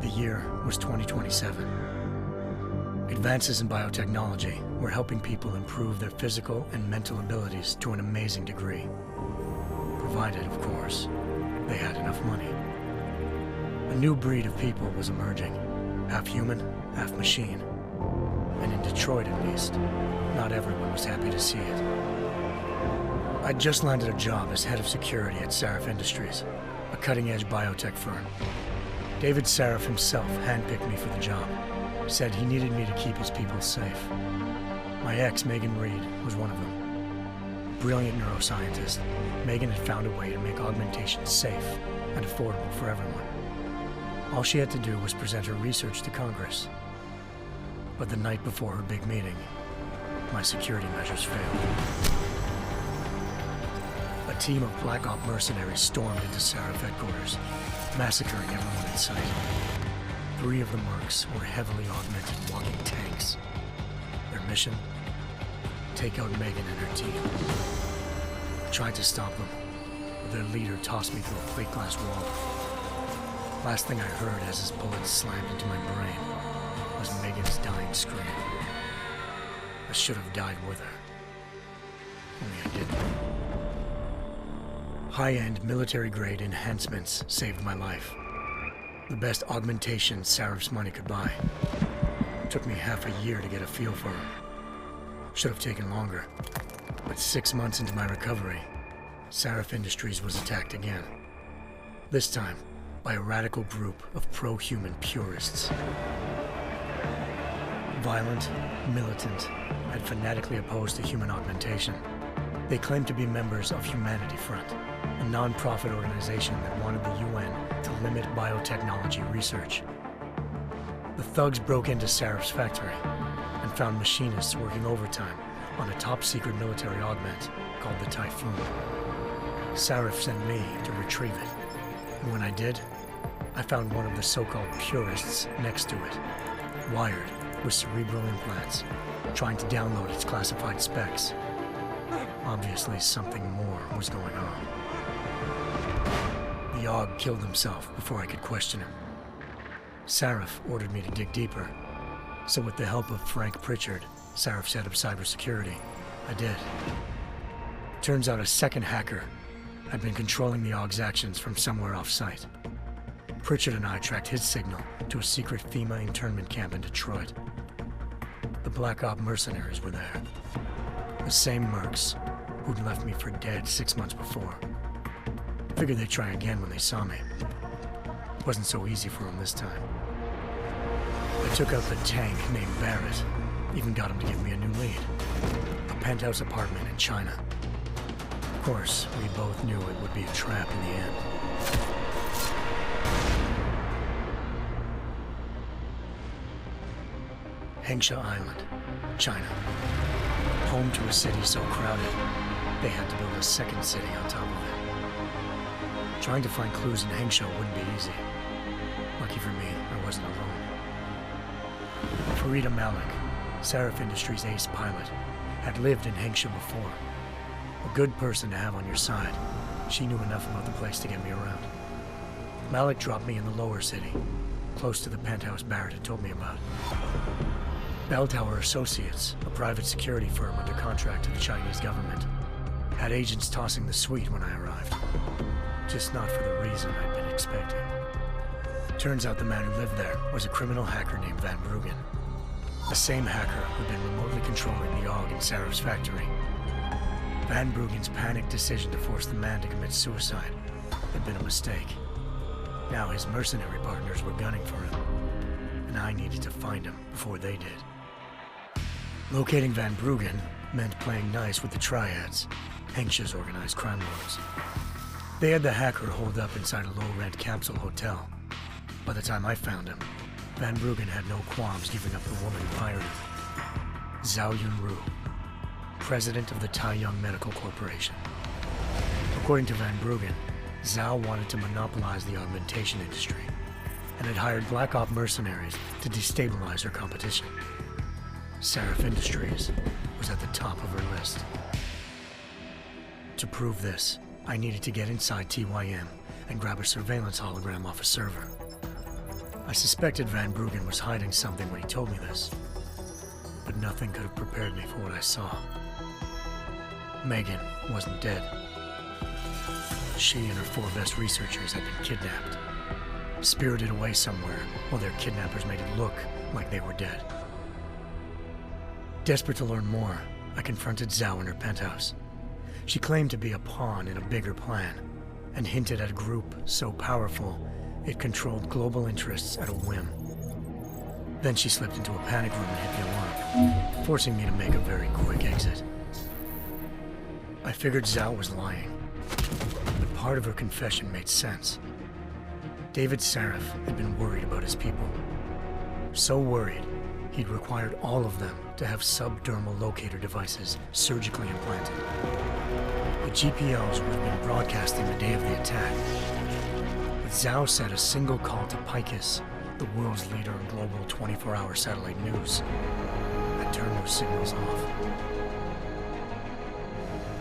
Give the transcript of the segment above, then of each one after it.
The year was 2027. Advances in biotechnology were helping people improve their physical and mental abilities to an amazing degree. Provided, of course, they had enough money. A new breed of people was emerging, half human, half machine. And in Detroit, at least, not everyone was happy to see it. I'd just landed a job as head of security at Sarif Industries, a cutting-edge biotech firm. David Sarif himself handpicked me for the job, said he needed me to keep his people safe. My ex, Megan Reed, was one of them. Brilliant neuroscientist, Megan had found a way to make augmentation safe and affordable for everyone. All she had to do was present her research to Congress. But the night before her big meeting, my security measures failed. A team of Black Op mercenaries stormed into Sarif headquarters, massacring everyone in sight. 3 of the mercs were heavily augmented walking tanks. Their mission? Take out Megan and her team. I tried to stop them, but their leader tossed me through a plate glass wall. Last thing I heard as his bullets slammed into my brain was Megan's dying scream. I should have died with her. Only I didn't. High-end military-grade enhancements saved my life. The best augmentation Sarif's money could buy. It took me half a year to get a feel for her. Should have taken longer. But 6 months into my recovery, Sarif Industries was attacked again. This time, by a radical group of pro-human purists. Violent, militant, and fanatically opposed to human augmentation. They claimed to be members of Humanity Front, a non-profit organization that wanted the UN to limit biotechnology research. The thugs broke into Sarif's factory and found machinists working overtime on a top-secret military augment called the Typhoon. Sarif sent me to retrieve it, and when I did, I found one of the so-called purists next to it, wired with cerebral implants, trying to download its classified specs. Obviously, something more was going on. The AUG killed himself before I could question him. Sarif ordered me to dig deeper, so with the help of Frank Pritchard, Sarif's head of cybersecurity, I did. Turns out a second hacker had been controlling the AUG's actions from somewhere off-site. Pritchard and I tracked his signal to a secret FEMA internment camp in Detroit. The Black Op mercenaries were there. The same mercs who'd left me for dead 6 months before. Figured they'd try again when they saw me. Wasn't so easy for them this time. I took out the tank named Barrett, even got him to give me a new lead. A penthouse apartment in China. Of course, we both knew it would be a trap in the end. Hengsha Island, China. Home to a city so crowded, they had to build a second city on top of it. Trying to find clues in Hengsha wouldn't be easy. Lucky for me, I wasn't alone. Farida Malik, Sarif Industries' ace pilot, had lived in Hengsha before. A good person to have on your side. She knew enough about the place to get me around. Malik dropped me in the lower city, close to the penthouse Barrett had told me about. Bell Tower Associates, a private security firm under contract to the Chinese government, had agents tossing the suite when I arrived. Just not for the reason I'd been expecting. Turns out the man who lived there was a criminal hacker named Van Bruggen. The same hacker who'd been remotely controlling the AUG in Sarif's factory. Van Bruggen's panicked decision to force the man to commit suicide had been a mistake. Now his mercenary partners were gunning for him, and I needed to find him before they did. Locating Van Bruggen meant playing nice with the Triads, Hengsha's organized crime lords. They had the hacker holed up inside a low-rent capsule hotel. By the time I found him, Van Bruggen had no qualms giving up the woman who hired him. Zhao Yunru, president of the Taiyang Medical Corporation. According to Van Bruggen, Zhao wanted to monopolize the augmentation industry and had hired Black Op mercenaries to destabilize her competition. Sarif Industries was at the top of her list. To prove this, I needed to get inside TYM and grab a surveillance hologram off a server. I suspected Van Bruggen was hiding something when he told me this, but nothing could have prepared me for what I saw. Megan wasn't dead. She and her 4 best researchers had been kidnapped, spirited away somewhere while their kidnappers made it look like they were dead. Desperate to learn more, I confronted Zhao in her penthouse. She claimed to be a pawn in a bigger plan, and hinted at a group so powerful it controlled global interests at a whim. Then she slipped into a panic room and hit the alarm, forcing me to make a very quick exit. I figured Zhao was lying, but part of her confession made sense. David Sarif had been worried about his people. So worried, he'd required all of them to have subdermal locator devices surgically implanted. The GPLs would have been broadcasting the day of the attack. But Zhao said a single call to Picus, the world's leader in global 24-hour satellite news, had turned those signals off.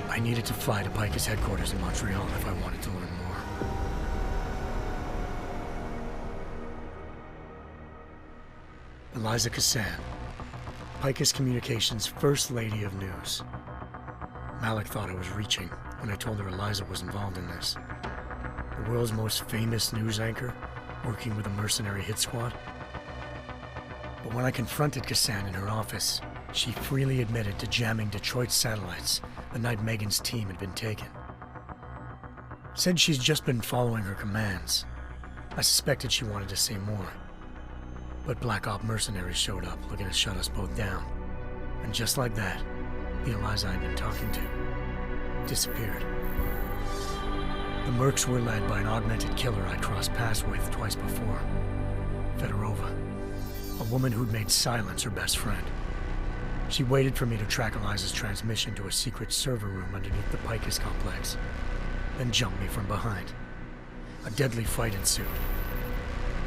I needed to fly to Picus headquarters in Montreal if I wanted to learn more. Eliza Cassan, Picus Communications' First Lady of News. Malik thought I was reaching when I told her Eliza was involved in this. The world's most famous news anchor, working with a mercenary hit squad. But when I confronted Cassan in her office, she freely admitted to jamming Detroit's satellites the night Megan's team had been taken. Said she's just been following her commands. I suspected she wanted to say more. But Black Op mercenaries showed up looking to shut us both down. And just like that, the Eliza I'd been talking to disappeared. The Mercs were led by an augmented killer I'd crossed paths with twice before, Fedorova, a woman who'd made silence her best friend. She waited for me to track Eliza's transmission to a secret server room underneath the Picus complex, then jumped me from behind. A deadly fight ensued.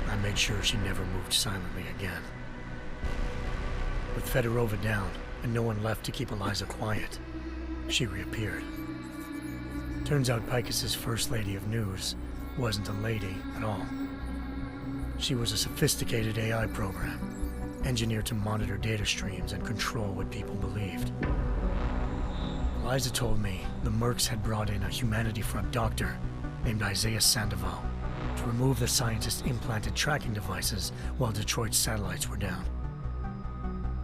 I made sure she never moved silently again. With Fedorova down and no one left to keep Eliza quiet, she reappeared. Turns out Picus's First Lady of News wasn't a lady at all. She was a sophisticated AI program, engineered to monitor data streams and control what people believed. Eliza told me the Mercs had brought in a Humanity Front doctor named Isaiah Sandoval to remove the scientist's implanted tracking devices while Detroit's satellites were down.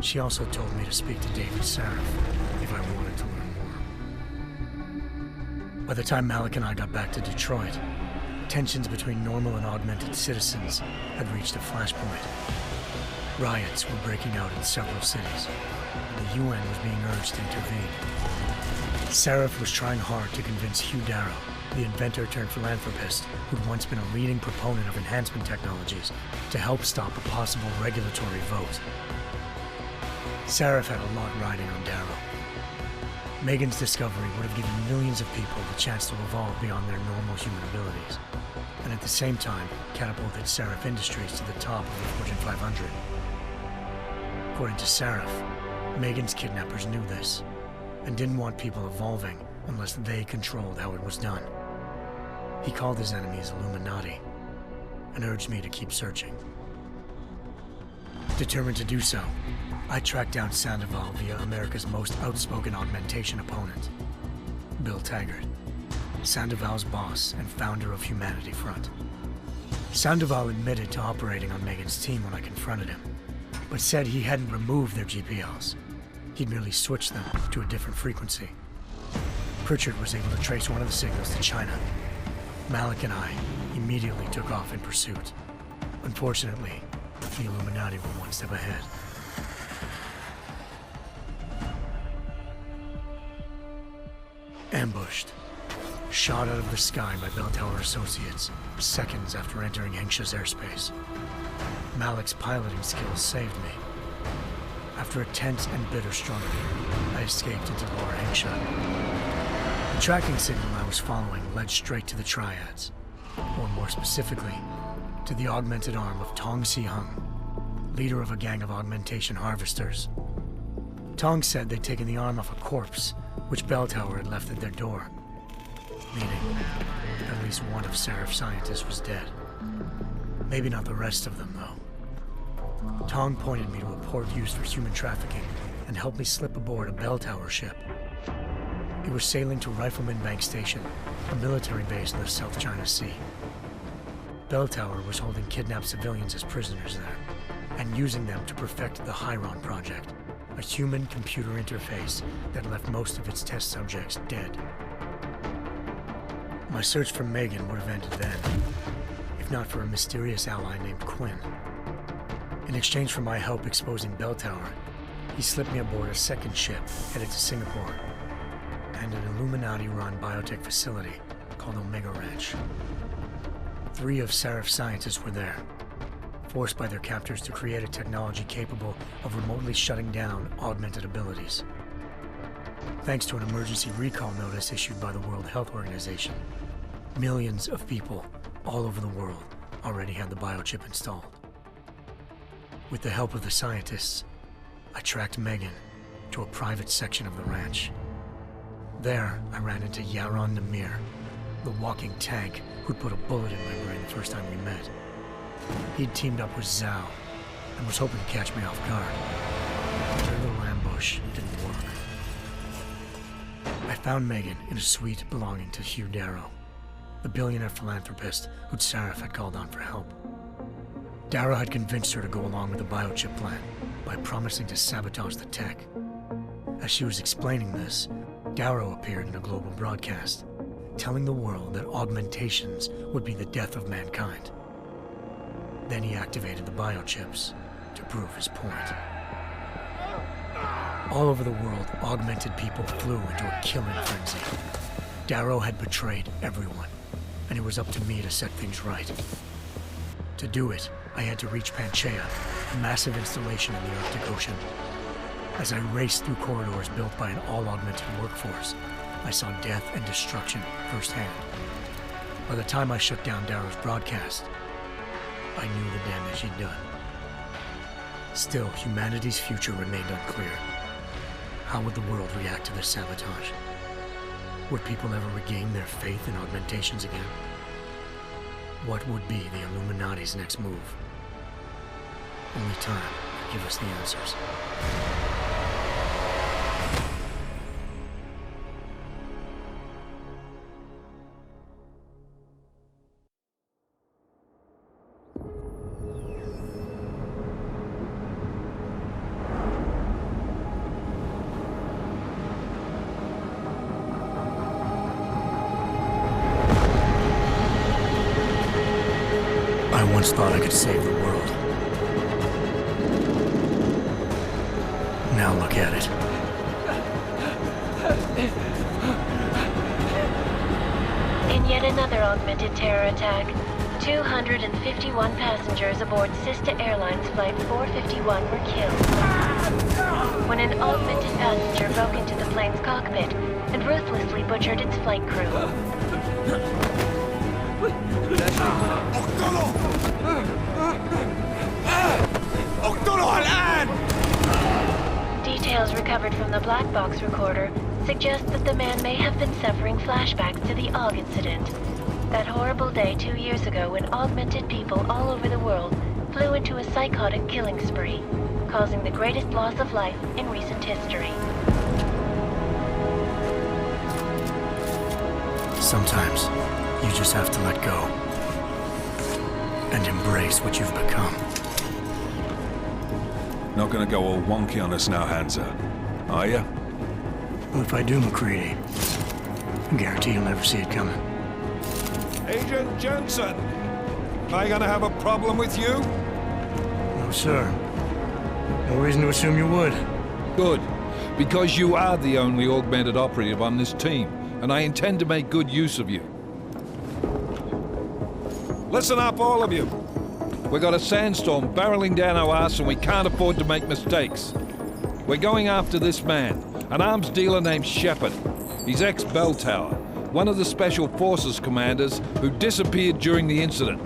She also told me to speak to David Sarif if I wanted to learn more. By the time Malik and I got back to Detroit, tensions between normal and augmented citizens had reached a flashpoint. Riots were breaking out in several cities, and the UN was being urged to intervene. Sarif was trying hard to convince Hugh Darrow, the inventor turned philanthropist who'd once been a leading proponent of enhancement technologies, to help stop a possible regulatory vote. Sarif had a lot riding on Darrow. Megan's discovery would have given millions of people the chance to evolve beyond their normal human abilities, and at the same time catapulted Sarif Industries to the top of the Fortune 500. According to Sarif, Megan's kidnappers knew this, and didn't want people evolving unless they controlled how it was done. He called his enemies Illuminati, and urged me to keep searching. Determined to do so, I tracked down Sandoval via America's most outspoken augmentation opponent, Bill Taggart, Sandoval's boss and founder of Humanity Front. Sandoval admitted to operating on Megan's team when I confronted him, but said he hadn't removed their GPLs. He'd merely switched them to a different frequency. Pritchard was able to trace one of the signals to China. Malik and I immediately took off in pursuit. Unfortunately, the Illuminati were one step ahead. Ambushed. Shot out of the sky by Bell Tower Associates, seconds after entering Hengsha's airspace. Malik's piloting skills saved me. After a tense and bitter struggle, I escaped into Lower Hengsha. The tracking signal I was following led straight to the Triads, or more specifically, to the augmented arm of Tong Si-hung, leader of a gang of augmentation harvesters. Tong said they'd taken the arm off a corpse, which Bell Tower had left at their door, meaning at least one of Sarif's scientists was dead. Maybe not the rest of them, though. Tong pointed me to a port used for human trafficking and helped me slip aboard a bell tower ship. It was sailing to Rifleman Bank Station, a military base in the South China Sea. Bell Tower was holding kidnapped civilians as prisoners there, and using them to perfect the Hyron Project, a human-computer interface that left most of its test subjects dead. My search for Megan would have ended then, if not for a mysterious ally named Quinn. In exchange for my help exposing Bell Tower, he slipped me aboard a second ship headed to Singapore and an Illuminati-run biotech facility called Omega Ranch. 3 of Serif's scientists were there, forced by their captors to create a technology capable of remotely shutting down augmented abilities. Thanks to an emergency recall notice issued by the World Health Organization, millions of people all over the world already had the biochip installed. With the help of the scientists, I tracked Megan to a private section of the ranch. There, I ran into Yaron Namir, the walking tank who'd put a bullet in my brain the first time we met. He'd teamed up with Zhao and was hoping to catch me off guard. Their little ambush didn't work. I found Megan in a suite belonging to Hugh Darrow, the billionaire philanthropist who'd Serif had called on for help. Darrow had convinced her to go along with the biochip plan by promising to sabotage the tech. As she was explaining this, Darrow appeared in a global broadcast, telling the world that augmentations would be the death of mankind. Then he activated the biochips to prove his point. All over the world, augmented people flew into a killing frenzy. Darrow had betrayed everyone, and it was up to me to set things right. To do it, I had to reach Panchaea, a massive installation in the Arctic Ocean. As I raced through corridors built by an all-augmented workforce, I saw death and destruction firsthand. By the time I shut down Darrow's broadcast, I knew the damage he'd done. Still, humanity's future remained unclear. How would the world react to this sabotage? Would people ever regain their faith in augmentations again? What would be the Illuminati's next move? Only time could give us the answers. I once thought I could save the world. Now look at it. In yet another augmented terror attack, 251 passengers aboard Sister Airlines Flight 451 were killed when an augmented passenger broke into the plane's cockpit and ruthlessly butchered its flight crew. Details recovered from the black box recorder suggest that the man may have been suffering flashbacks to the AUG incident. That horrible day 2 years ago when augmented people all over the world flew into a psychotic killing spree, causing the greatest loss of life in recent history. Sometimes, you just have to let go and embrace what you've become. Not gonna go all wonky on us now, Hansa, are you? Well, if I do, McCready, I guarantee you'll never see it coming. Agent Jensen, am I gonna have a problem with you? No, sir. No reason to assume you would. Good, because you are the only augmented operative on this team, and I intend to make good use of you. Listen up, all of you. We got a sandstorm barreling down our arse and we can't afford to make mistakes. We're going after this man, an arms dealer named Shepard. He's ex-Bell Tower, one of the Special Forces commanders who disappeared during the incident.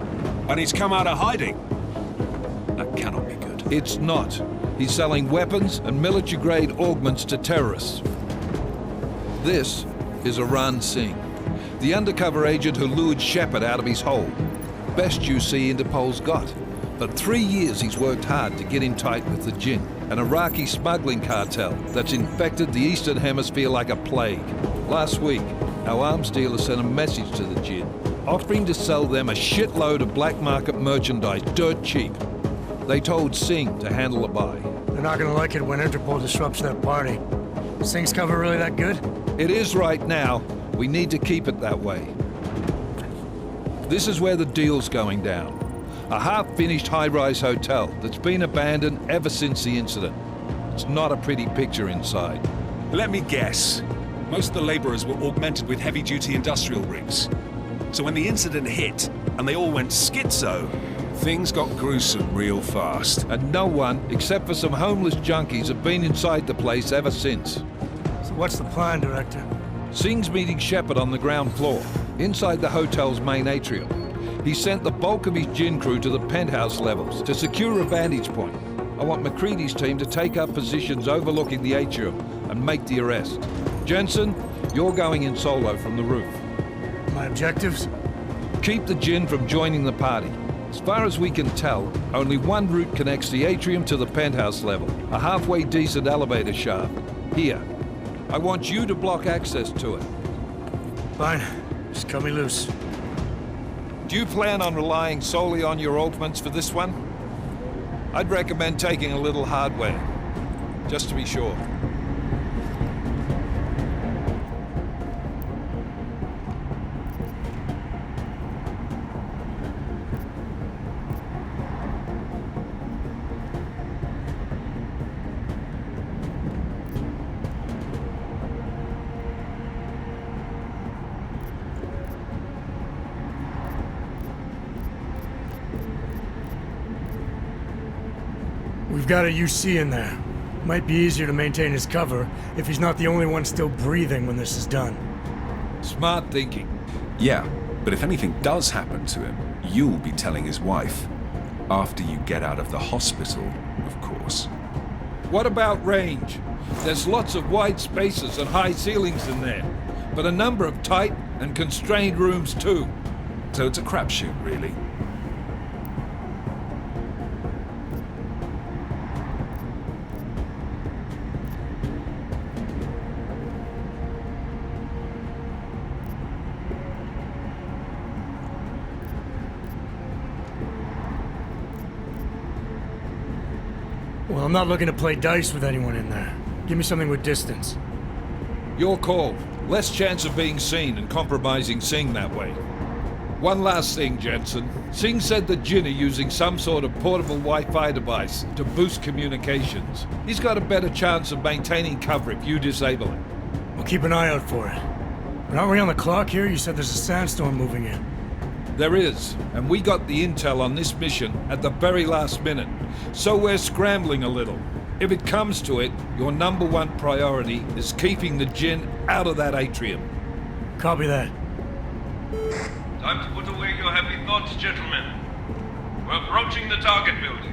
And he's come out of hiding? That cannot be good. It's not. He's selling weapons and military-grade augments to terrorists. This is Aran Singh, the undercover agent who lured Shepard out of his hole. best UC Interpol's got. For 3 years he's worked hard to get in tight with the Jinn, an Iraqi smuggling cartel that's infected the Eastern Hemisphere like a plague. Last week, our arms dealer sent a message to the Jinn, offering to sell them a shitload of black market merchandise dirt cheap. They told Singh to handle the buy. They're not gonna like it when Interpol disrupts their party. Sing's cover really that good? It is right now. We need to keep it that way. This is where the deal's going down. A half-finished high-rise hotel that's been abandoned ever since the incident. It's not a pretty picture inside. Let me guess. Most of the laborers were augmented with heavy-duty industrial rigs. So when the incident hit, and they all went schizo, things got gruesome real fast. And no one, except for some homeless junkies, have been inside the place ever since. So what's the plan, Director? Singh's meeting Shepard on the ground floor, inside the hotel's main atrium. He sent the bulk of his Jinn crew to the penthouse levels to secure a vantage point. I want McCready's team to take up positions overlooking the atrium and make the arrest. Jensen, you're going in solo from the roof. My objectives? Keep the Jinn from joining the party. As far as we can tell, only one route connects the atrium to the penthouse level, a halfway decent elevator shaft. Here. I want you to block access to it. Fine. Just cut me loose. Do you plan on relying solely on your ultimates for this one? I'd recommend taking a little hardware, just to be sure. We've got a UC in there. Might be easier to maintain his cover if he's not the only one still breathing when this is done. Smart thinking. Yeah, but if anything does happen to him, you'll be telling his wife. After you get out of the hospital, of course. What about range? There's lots of wide spaces and high ceilings in there, but a number of tight and constrained rooms too. So it's a crapshoot, really. Well, I'm not looking to play dice with anyone in there. Give me something with distance. Your call. Less chance of being seen and compromising Singh that way. One last thing, Jensen. Singh said the Jinn are using some sort of portable Wi-Fi device to boost communications. He's got a better chance of maintaining cover if you disable it. We'll keep an eye out for it. But aren't we on the clock here? You said there's a sandstorm moving in. There is, and we got the intel on this mission at the very last minute, so we're scrambling a little. If it comes to it, your number one priority is keeping the Jinn out of that atrium. Copy that. Time to put away your happy thoughts, gentlemen. We're approaching the target building.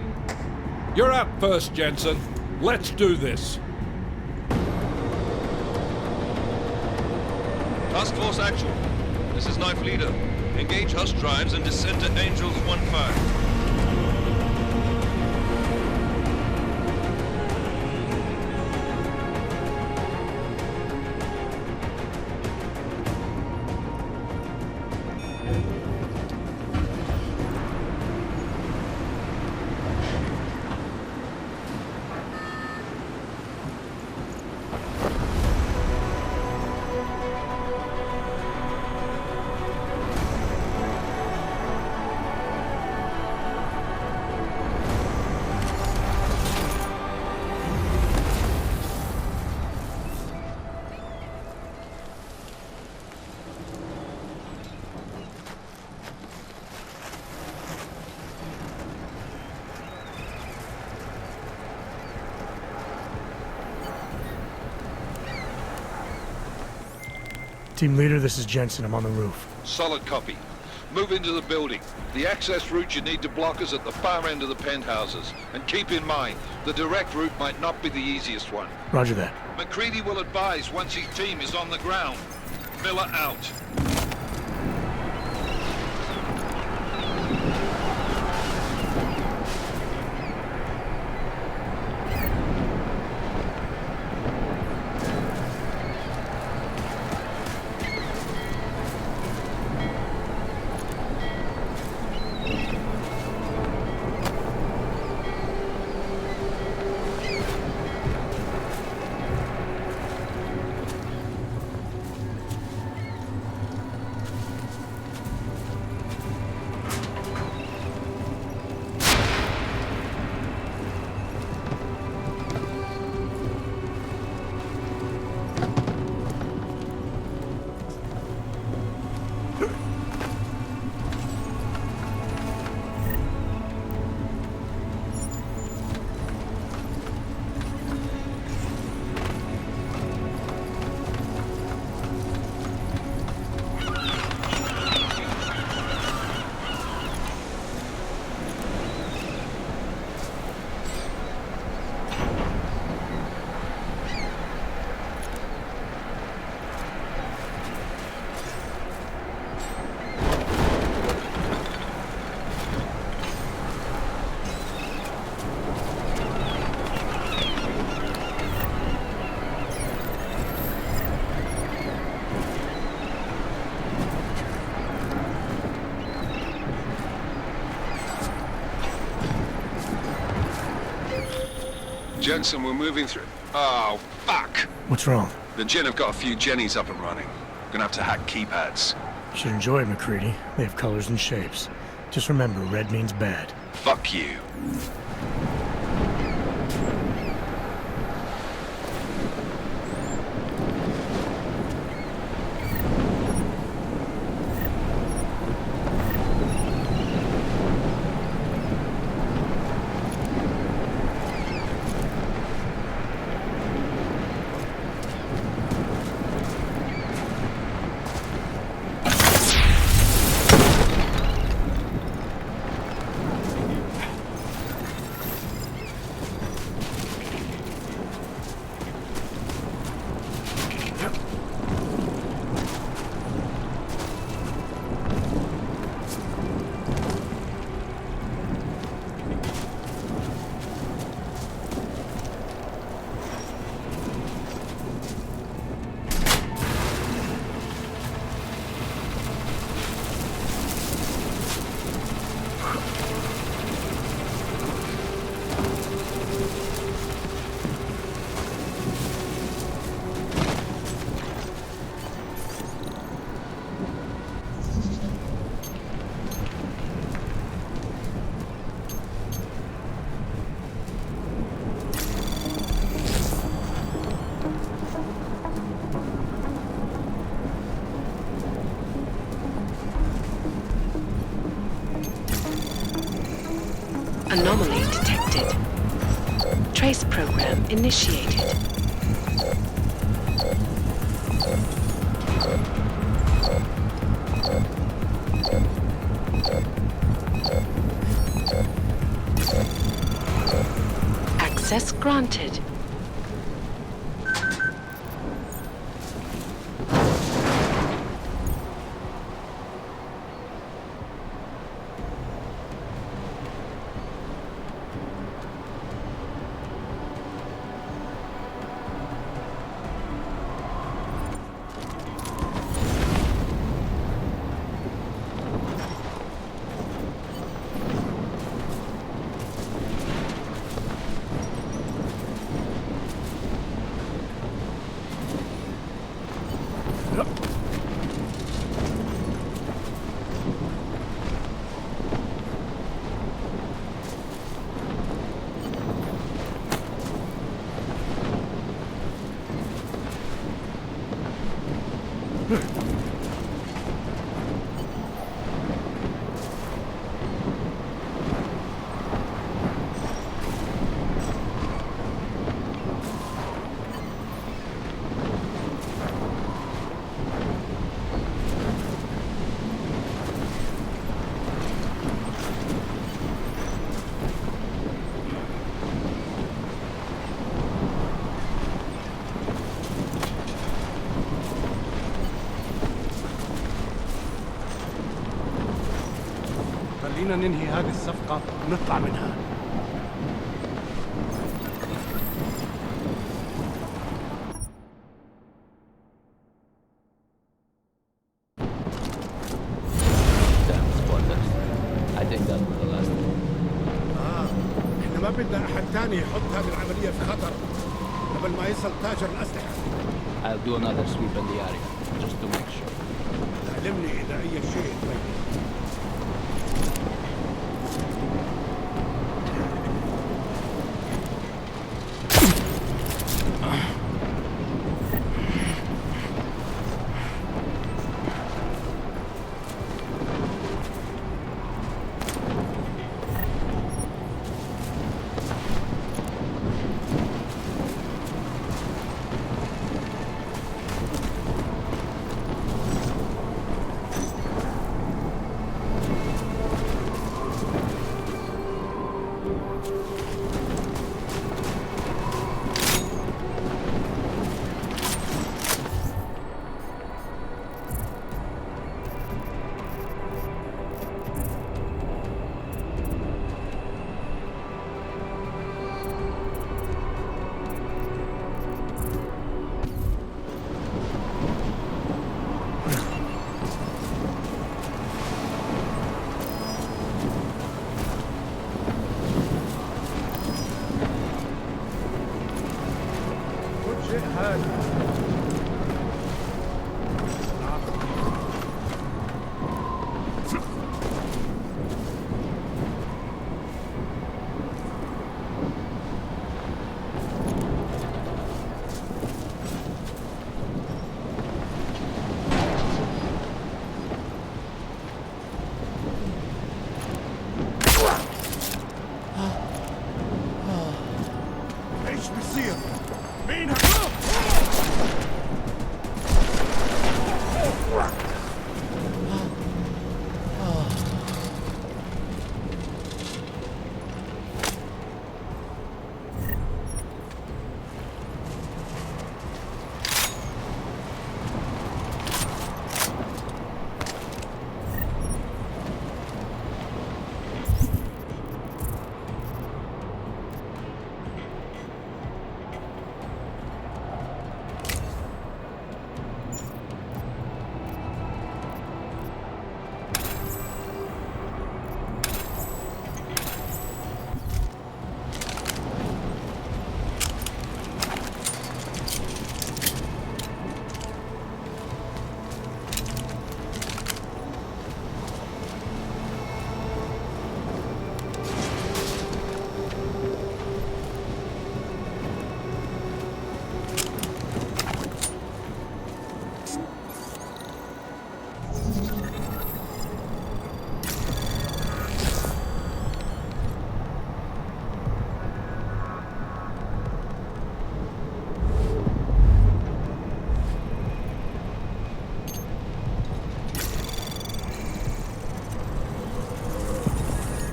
You're up first, Jensen. Let's do this. Task Force Actual. This is Knife Leader. Engage Hush drives and descend to Angels 1-5. Team leader, this is Jensen. I'm on the roof. Solid copy. Move into the building. The access route you need to block is at the far end of the penthouses. And keep in mind, the direct route might not be the easiest one. Roger that. McCready will advise once his team is on the ground. Miller out. Jensen, we're moving through... Oh, fuck! What's wrong? The Jinn have got a few Jennies up and running. Gonna have to hack keypads. You should enjoy it, McCready. They have colors and shapes. Just remember, red means bad. Fuck you. Anomaly detected. Trace program initiated. Access granted. خلينا ننهي هذه الصفقة ونطلع منها. احنا ما بدنا أحد تاني يحط هذه العملية في خطر قبل ما يصل تاجر الأسلحة. I'll do another sweep in the area, just to make sure. علمني إذا أي شيء تبين. ايش بيصير؟ مين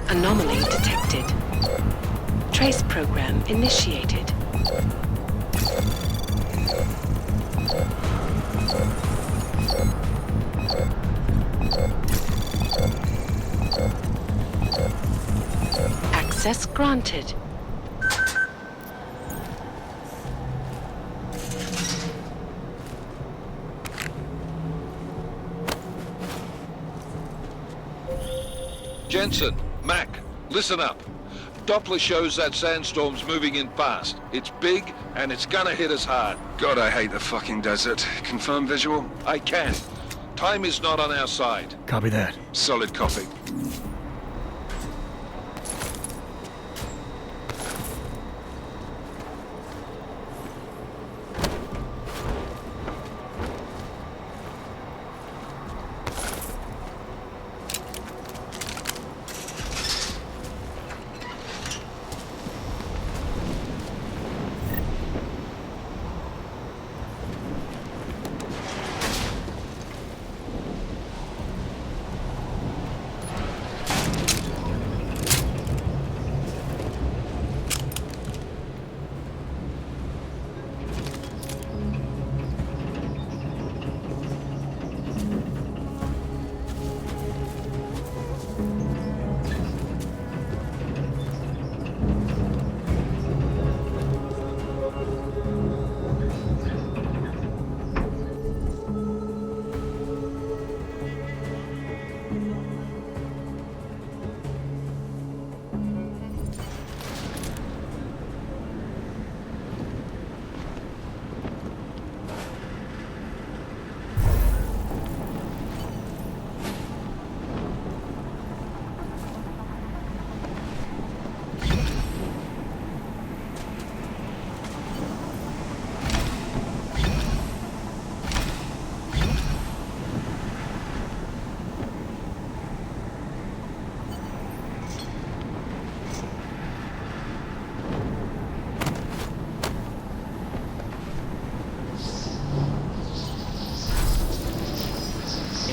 Anomaly detected. Trace program initiated. Access granted. Jensen, Mac, listen up. Doppler shows that sandstorm's moving in fast. It's big, and it's gonna hit us hard. God, I hate the fucking desert. Confirm visual? I can. Time is not on our side. Copy that. Solid copy.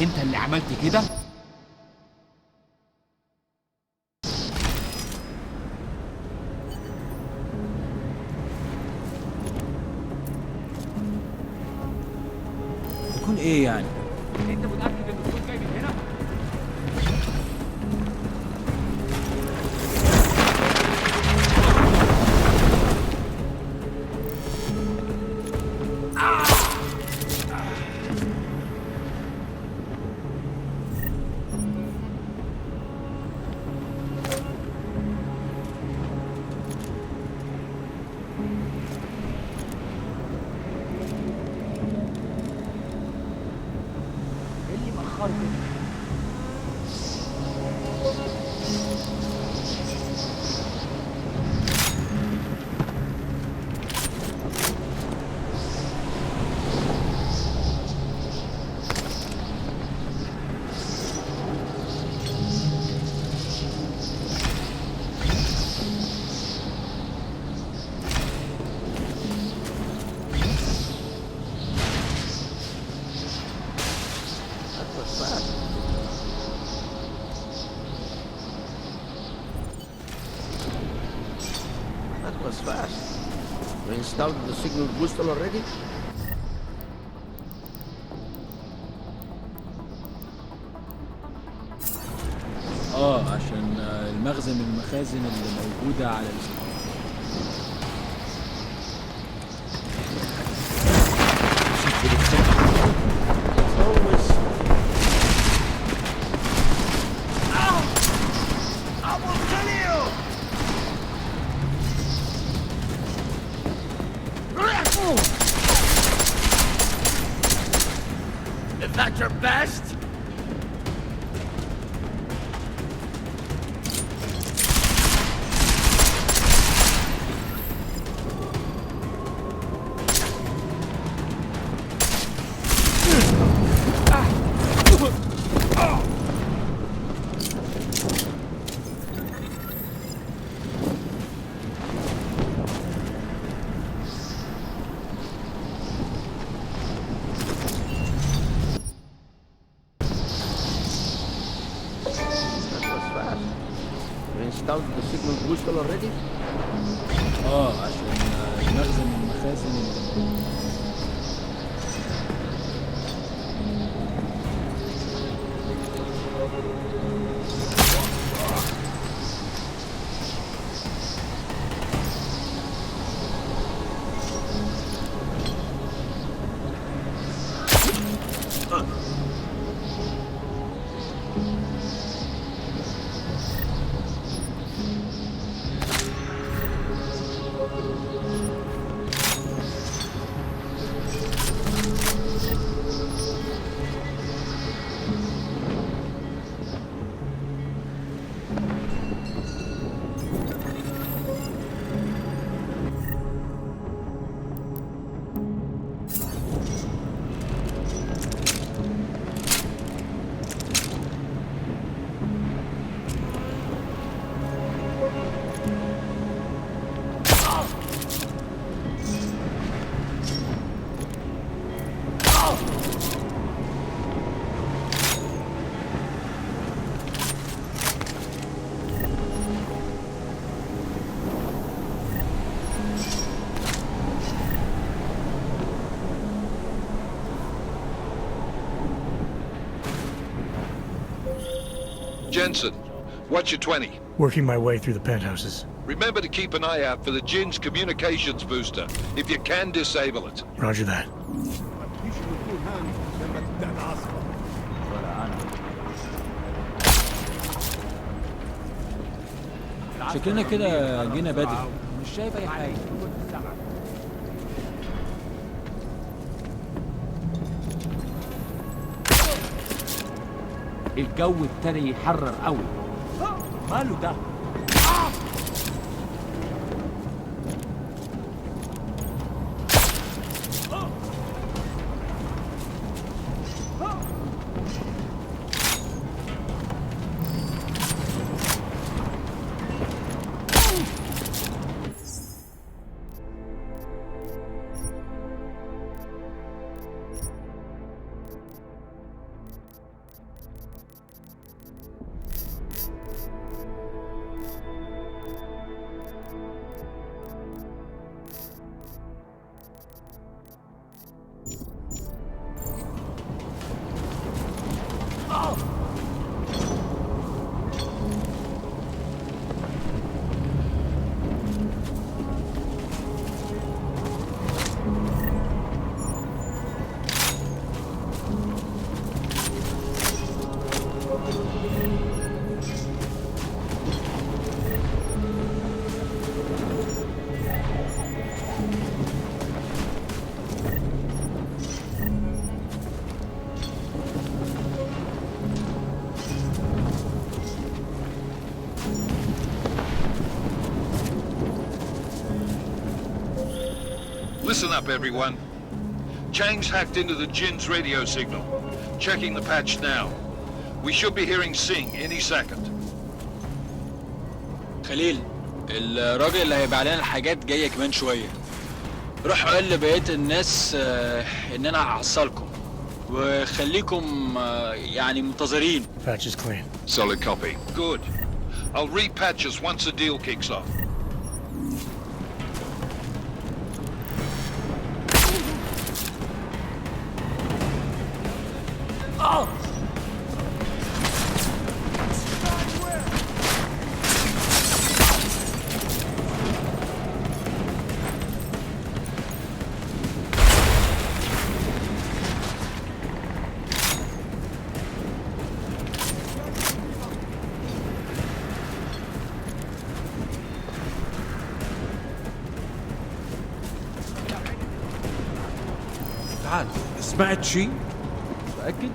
انت اللي عملت كده؟ يكون ايه يعني؟ انت متأكد ان الصوت جاي من هنا؟ was fast. We installed the signal booster already? عشان المخزن من المخازن اللي موجودة على السطح. Is that your best? Installed the signal booster already? عشان المخزن من المخازن اللي Jensen, what's your 20? Working my way through the penthouses. Remember to keep an eye out for the Jin's communications booster. If you can, disable it. Roger that. شكلنا كده جينا بدري. مش شايف أي حاجة. الجو ابتدى يحرر قوي. ماله ده؟ Listen up, everyone. Chang's hacked into the Jin's radio signal. Checking the patch now. We should be hearing Sing any second. خليل، الراجل اللي هيبيع لنا الحاجات جاية كمان شوية. روح قول لبقية الناس إن أنا هحصلكم. وخليكم يعني منتظرين. Patch is clean. Solid copy. Good. I'll repatch us once the deal kicks off. تعال، سمعت شي؟ متأكد؟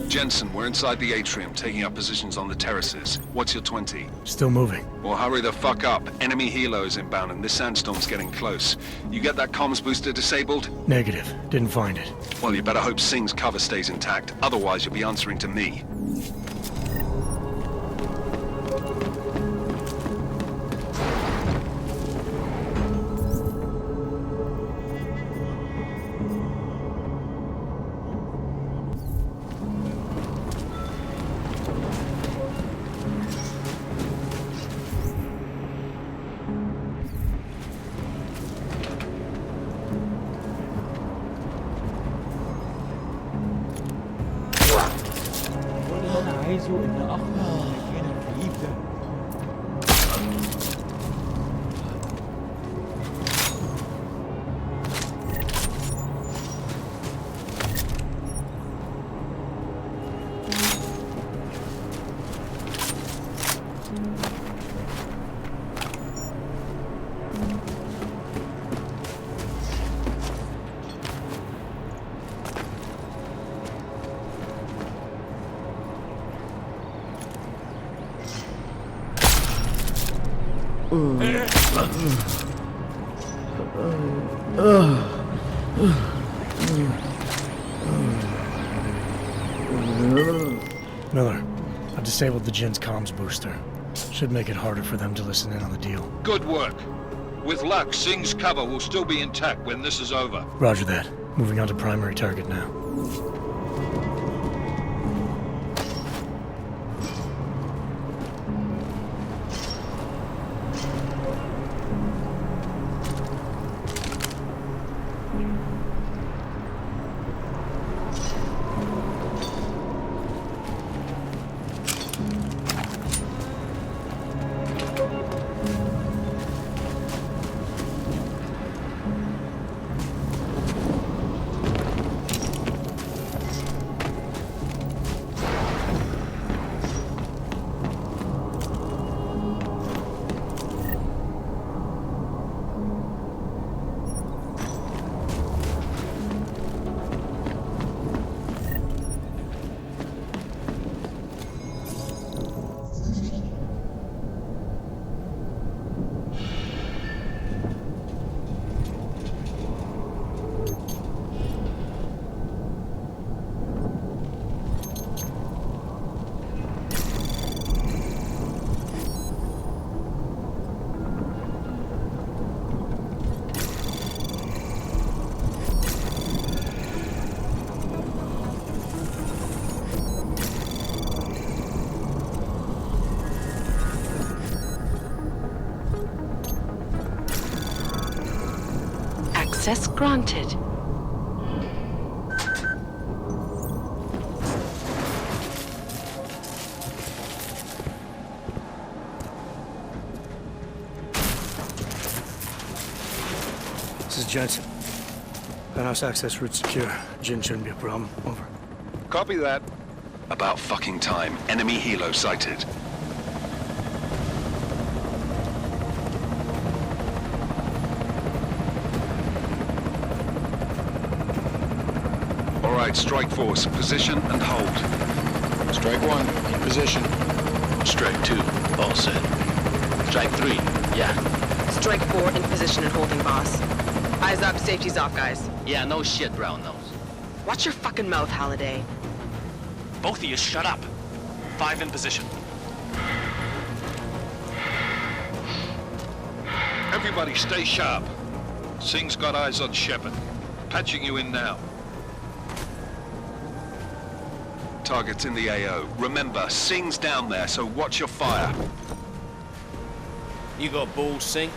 Jensen, we're inside the atrium, taking up positions on the terraces. What's your 20? Still moving. Well, hurry the fuck up. Enemy helo is inbound and this sandstorm's getting close. You get that comms booster disabled? Negative. Didn't find it. Well, you better hope Singh's cover stays intact. Otherwise, you'll be answering to me. Miller, I've disabled the Jin's comms booster. Should make it harder for them to listen in on the deal. Good work. With luck, Singh's cover will still be intact when this is over. Roger that. Moving on to primary target now. Access granted. This is Jensen. Penthouse access route secure. Jin shouldn't be a problem. Over. Copy that. About fucking time. Enemy helo sighted. All right, strike force. Position and hold. Strike 1, in position. Strike 2, all set. Strike 3, yeah. Strike 4 in position and holding, boss. Eyes up, safety's off, guys. Yeah, no shit, Brown Nose. Watch your fucking mouth, Halliday. Both of you shut up. 5 in position. Everybody stay sharp. Singh's got eyes on Shepard. Patching you in now. Target's in the AO. Remember, Singh's down there, so watch your fire. You got balls, Singh?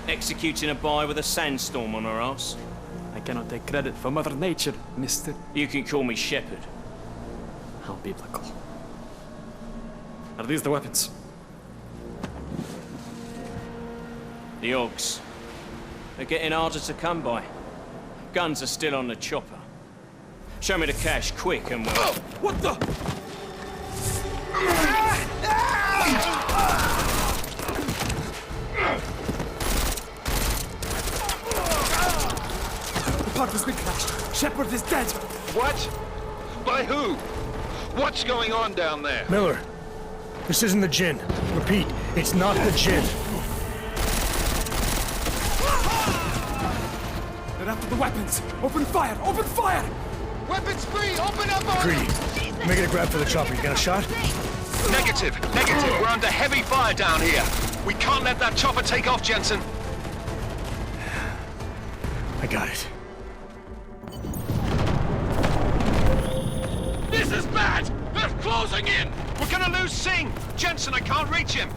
Executing a buy with a sandstorm on our ass? I cannot take credit for Mother Nature, mister. You can call me Shepard. How biblical. Are these the weapons? The Ogs. They're getting harder to come by. Guns are still on the chopper. Show me the cash, quick, and we'll... Oh, what the? The part has been crashed. Shepard is dead. What? By who? What's going on down there? Miller, this isn't the Jinn. Repeat, it's not the Jinn. They're after the weapons. Open fire! Open fire! Weapons free! Open up on Greedy, making a grab for the chopper. You got a shot? Negative. We're under heavy fire down here. We can't let that chopper take off, Jensen. I got it. This is bad! They're closing in! We're gonna lose Singh! Jensen, I can't reach him!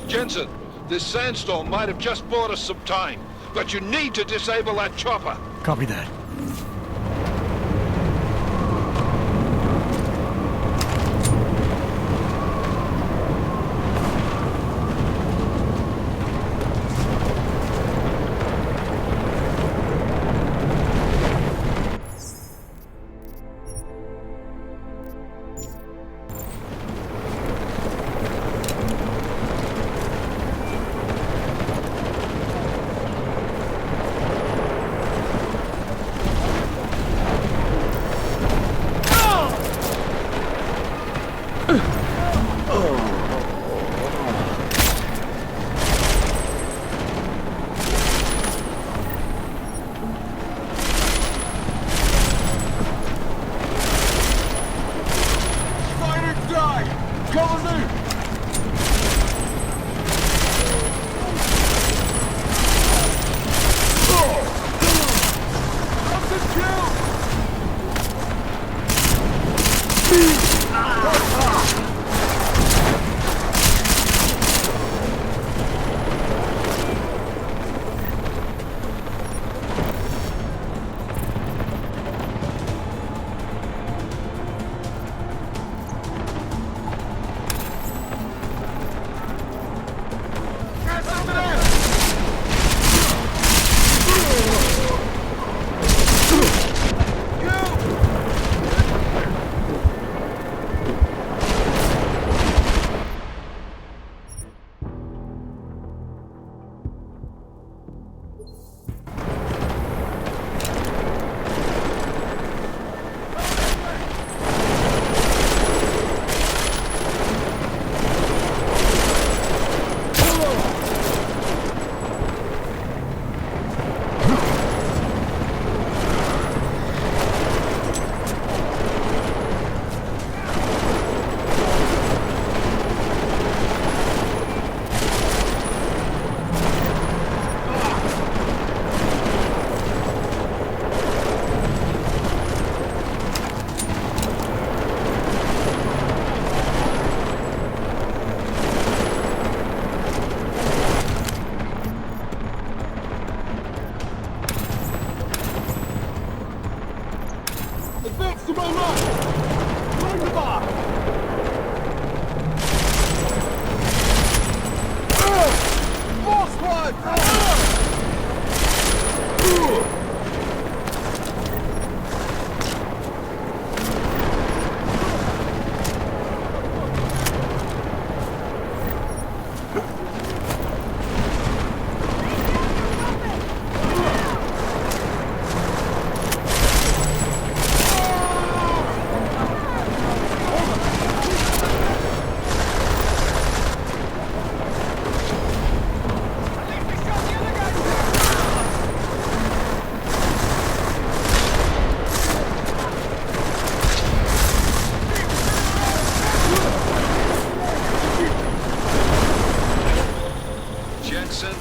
Jensen, this sandstorm might have just bought us some time, but you need to disable that chopper. Copy that.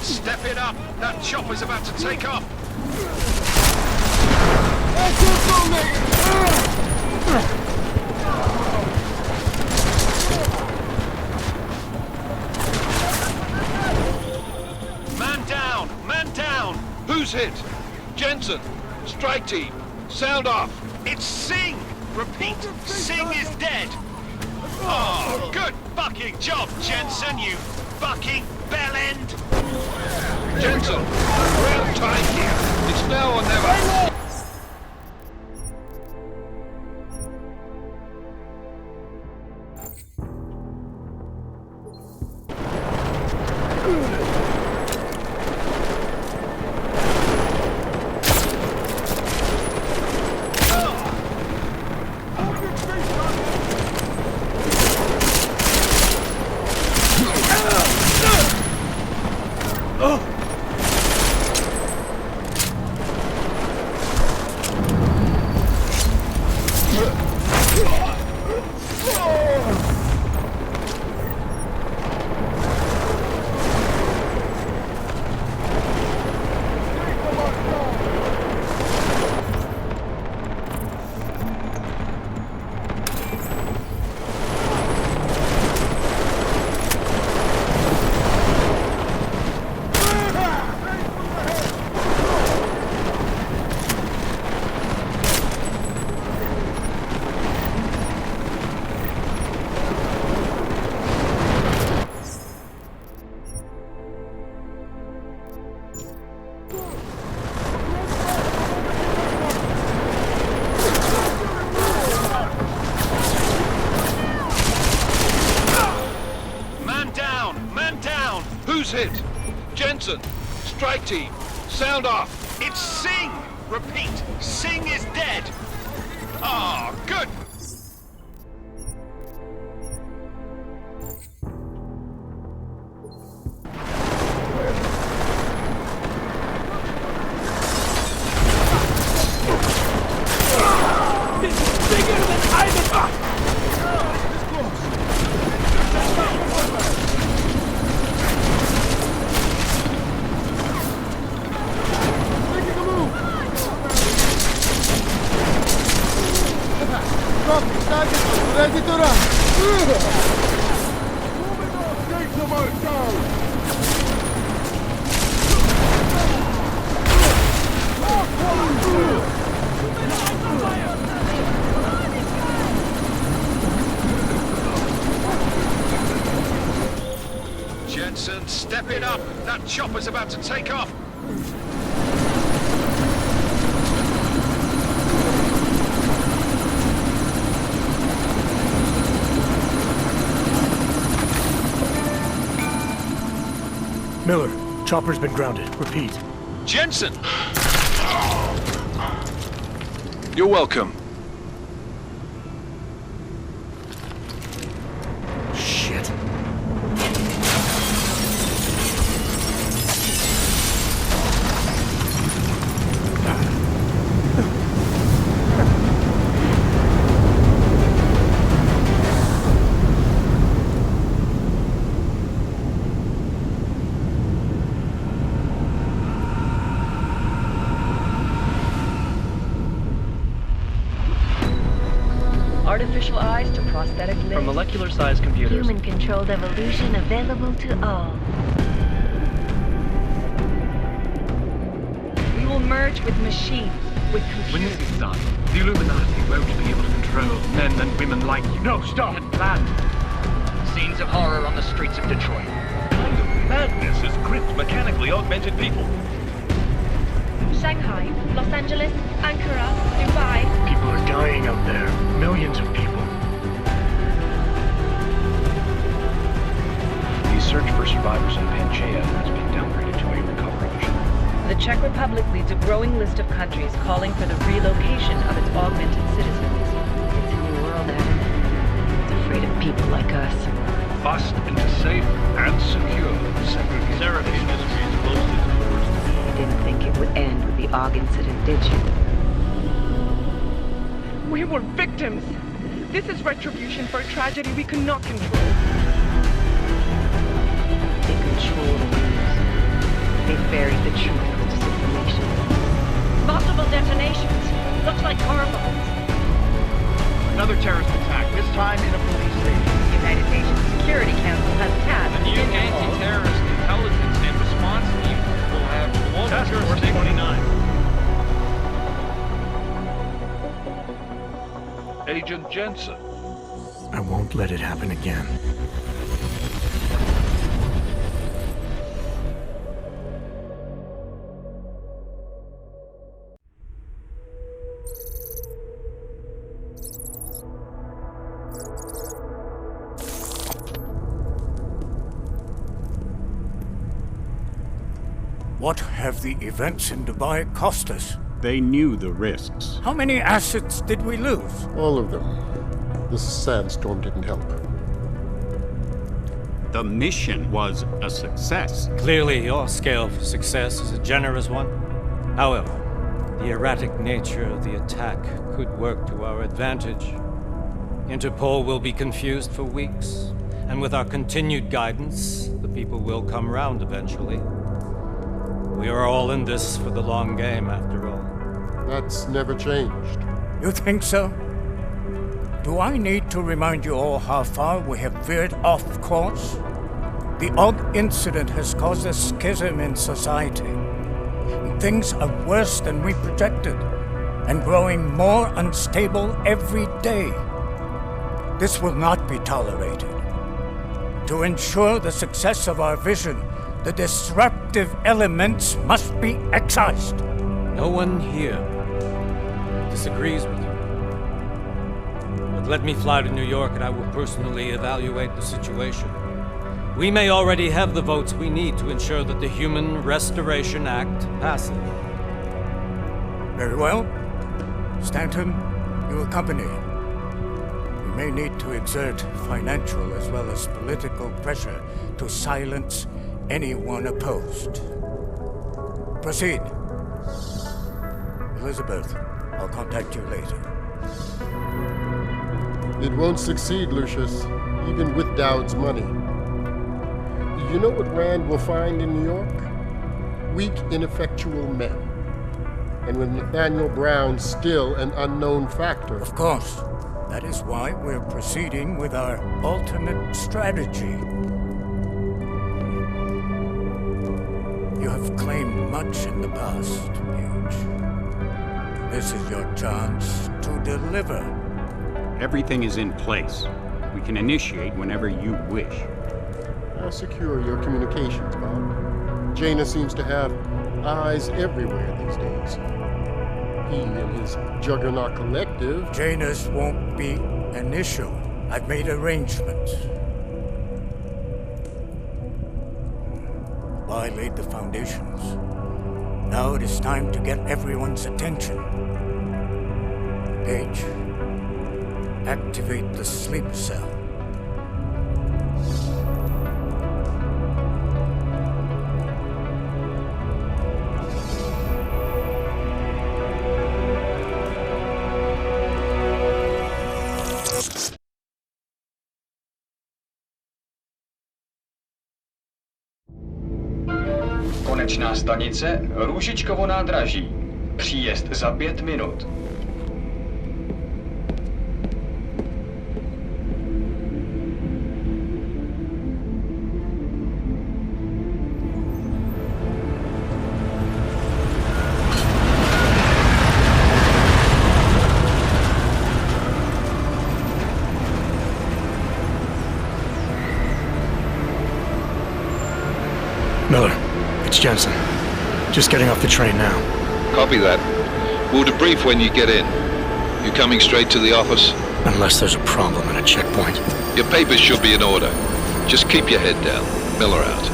Step it up! That chopper's about to take off! Man down! Man down! Who's hit? Jensen! Strike team! Sound off! It's Singh! Repeat, Singh is dead! Oh, good fucking job, Jensen, you fucking bellend! Jensen! We're out of time here! It's now or never! Who's hit? Jensen! Strike team! Sound off! It's Singh! Repeat, Singh is dead! Oh, good! Ready to run! Take the mark down! Jensen, step it up! That chopper's about to take off! Miller, chopper's been grounded. Repeat. Jensen! You're welcome. Shit. Artificial eyes to prosthetic limbs. From molecular-sized computers. Human-controlled evolution available to all. We will merge with machines. with When computers. this is done, the Illuminati won't be able to control men and women like you. No, stop! Plan! Scenes of horror on the streets of Detroit. What kind of madness has gripped mechanically augmented people? Shanghai, Los Angeles, Ankara, Dubai. People are dying out there. Millions of people. The search for survivors in Pangaea has been downgraded to a recovery mission. The Czech Republic leads a growing list of countries calling for the relocation of its augmented citizens. It's a new world, Adam. It's afraid of people like us. Bust into safe and secure segregation. Seraph Industries closely towards the You didn't think it would end with the AUG incident, did you? We were victims. This is retribution for a tragedy we could not control. They control the news. They buried the truth with disinformation. Multiple detonations. Looks like car bombs. Another terrorist attack, this time in a police station. The United Nations Security Council has tasked The new anti-terrorist intelligence and response team will have global Task Force jurisdiction. 29. Agent Jensen. I won't let it happen again. What have the events in Dubai cost us? They knew the risks. How many assets did we lose? All of them. This sandstorm didn't help. The mission was a success. Clearly, your scale of success is a generous one. However, the erratic nature of the attack could work to our advantage. Interpol will be confused for weeks, and with our continued guidance, the people will come round eventually. We are all in this for the long game, after all. That's never changed. You think so? Do I need to remind you all how far we have veered off course? The AUG incident has caused a schism in society. Things are worse than we projected, and growing more unstable every day. This will not be tolerated. To ensure the success of our vision, the disruptive elements must be excised. No one here disagrees with you. But let me fly to New York and I will personally evaluate the situation. We may already have the votes we need to ensure that the Human Restoration Act passes. Very well. Stanton, you accompany. We may need to exert financial as well as political pressure to silence anyone opposed. Proceed. Elizabeth, I'll contact you later. It won't succeed, Lucius, even with Dowd's money. You know what Rand will find in New York? Weak, ineffectual men. And with Nathaniel Brown still an unknown factor. Of course. That is why we're proceeding with our alternate strategy. You have claimed much in the past, Paige. This is your chance to deliver. Everything is in place. We can initiate whenever you wish. How secure your communications, Bob? Jaina seems to have eyes everywhere these days. He and his Juggernaut Collective... Janus won't be an issue. I've made arrangements. I laid the foundations. Now it is time to get everyone's attention. Paige, activate the sleep cell. Konečná stanice Růžičkovo nádraží. Příjezd za 5 minut. Just getting off the train now. Copy that. We'll debrief when you get in. You coming straight to the office? Unless there's a problem at a checkpoint. Your papers should be in order. Just keep your head down. Miller out.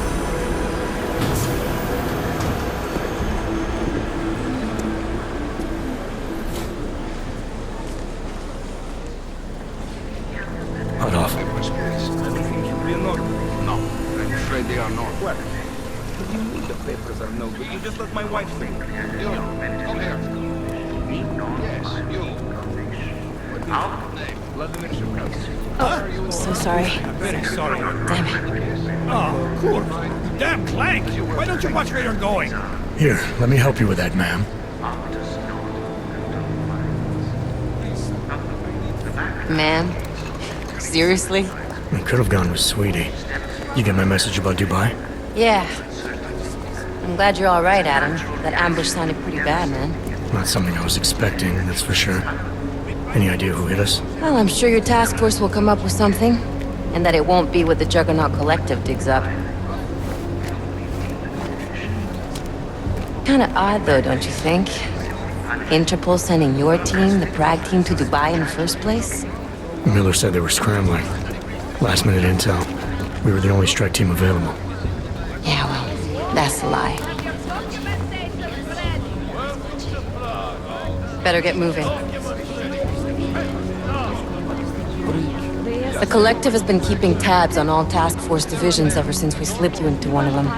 Hot off. No, I'm afraid they are not. What? What do you mean the papers are no good? You just let my wife think. You, come here. Yes, you. Vladimir Shevkowski. Oh, so sorry. Very sorry. Damn it. Oh, cool. Damn clank. Why don't you watch where you're going? Here, let me help you with that, ma'am. Ma'am? Seriously? I could have gone with Sweetie. You get my message about Dubai? Yeah. I'm glad you're all right, Adam. That ambush sounded pretty bad, man. Not something I was expecting, that's for sure. Any idea who hit us? Well, I'm sure your task force will come up with something. And that it won't be what the Juggernaut Collective digs up. Kinda odd, though, don't you think? Interpol sending your team, the Prague team, to Dubai in the first place? Miller said they were scrambling. Last minute intel. We were the only strike team available. Yeah, well, that's a lie. Better get moving. The Collective has been keeping tabs on all task force divisions ever since we slipped you into one of them.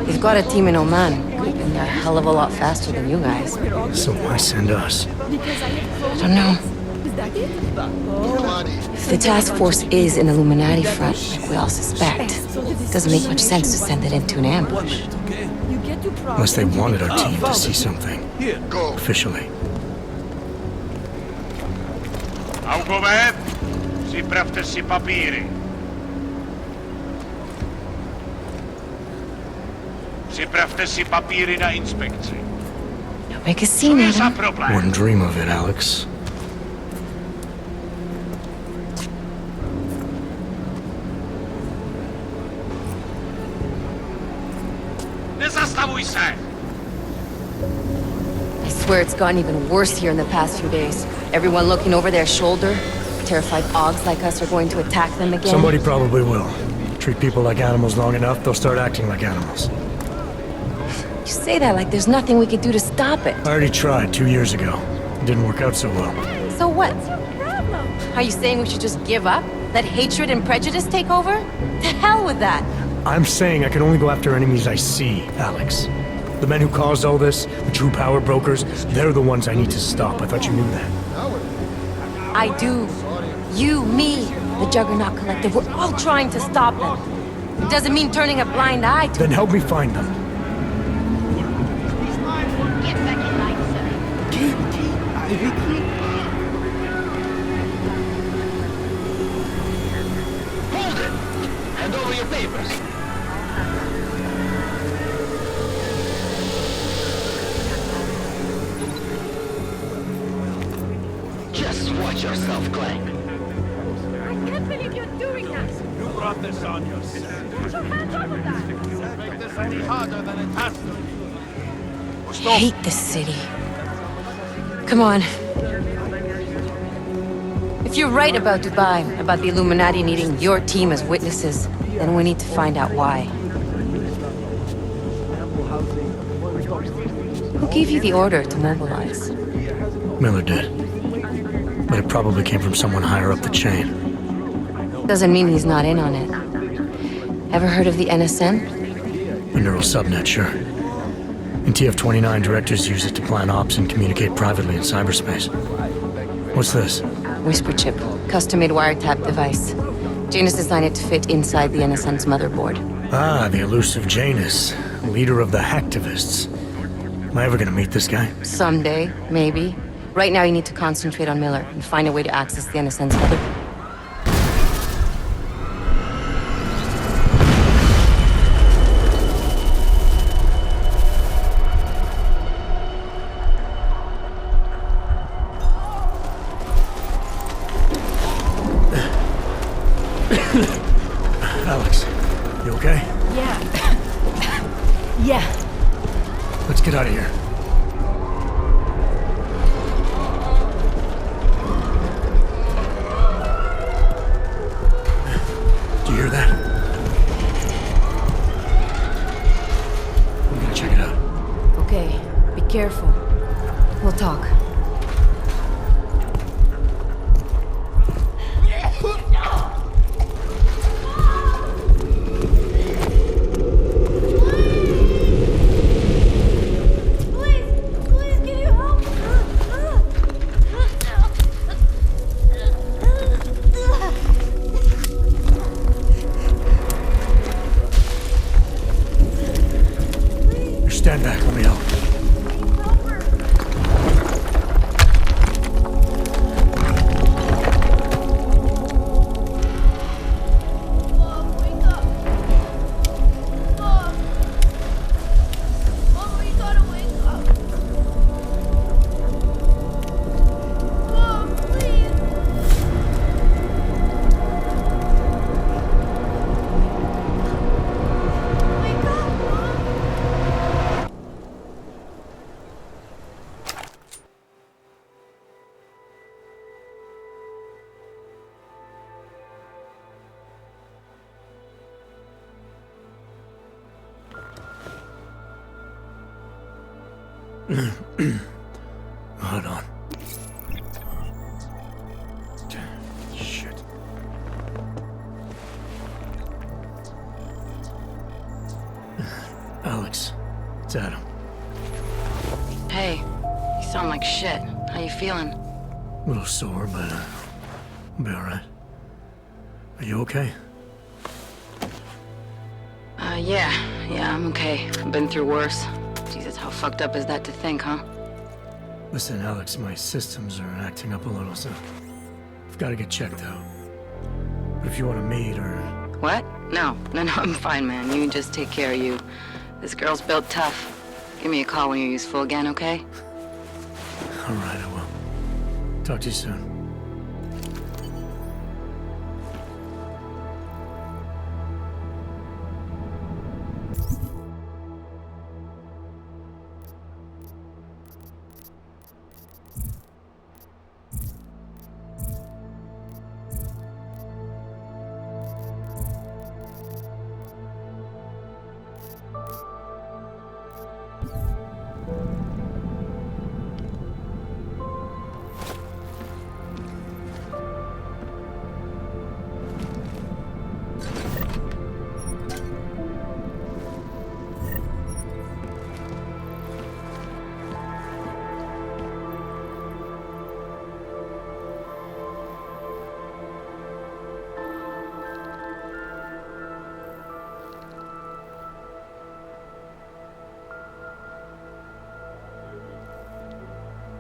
They've got a team in Oman. Could have been a hell of a lot faster than you guys. So why send us? I don't know. If the task force is an Illuminati front, like we all suspect, it doesn't make much sense to send it into an ambush. Unless they wanted our team to see something. Officially. Augoved, připravte si papíry. Připravte si papíry na inspekci. Don't make a scene, Adam. Wouldn't dream of it, Alex. Nezastavuj se! I swear it's gotten even worse here in the past few days. Everyone looking over their shoulder. Terrified Augs like us are going to attack them again. Somebody probably will. Treat people like animals long enough, they'll start acting like animals. You say that like there's nothing we could do to stop it. I already tried 2 years ago. It didn't work out so well. So what? Are you saying we should just give up? Let hatred and prejudice take over? To hell with that! I'm saying I can only go after enemies I see, Alex. The men who caused all this, the true power brokers, they're the ones I need to stop. I thought you knew that. I do. You, me, the Juggernaut Collective, we're all trying to stop them. It doesn't mean turning a blind eye to Then help me find them. Hold it! Hand over your papers. Just watch yourself, Clank. I can't believe you're doing that! You brought this on yourself. Put your hands off of that! Make this any harder than it has to. I hate this city. Come on. If you're right about Dubai, about the Illuminati needing your team as witnesses, then we need to find out why. Who gave you the order to mobilize? Miller did. But it probably came from someone higher up the chain. Doesn't mean he's not in on it. Ever heard of the NSN? A neural subnet, sure. In TF-29, directors use it to plan ops and communicate privately in cyberspace. What's this? Whisper chip, custom-made wiretap device. Janus designed it to fit inside the NSN's motherboard. Ah, the elusive Janus, leader of the hacktivists. Am I ever gonna meet this guy? Someday, maybe. Right now you need to concentrate on Miller and find a way to access the NSN's motherboard. Alex, you okay? Yeah. Yeah. Let's get out of here. Do you hear that? I'm gonna check it out. Okay, be careful. We'll talk. Stand back, let me help. Hold on. Shit. Alex, it's Adam. Hey, you sound like shit. How you feeling? A little sore, but I'll be alright. Are you okay? Yeah, I'm okay. I've been through worse. Jesus, how fucked up is that to think, huh? Listen, Alex, my systems are acting up a little, so I've got to get checked out. But if you want to meet or... What? No, I'm fine, man. You just take care of you. This girl's built tough. Give me a call when you're useful again, okay? Alright, I will. Talk to you soon.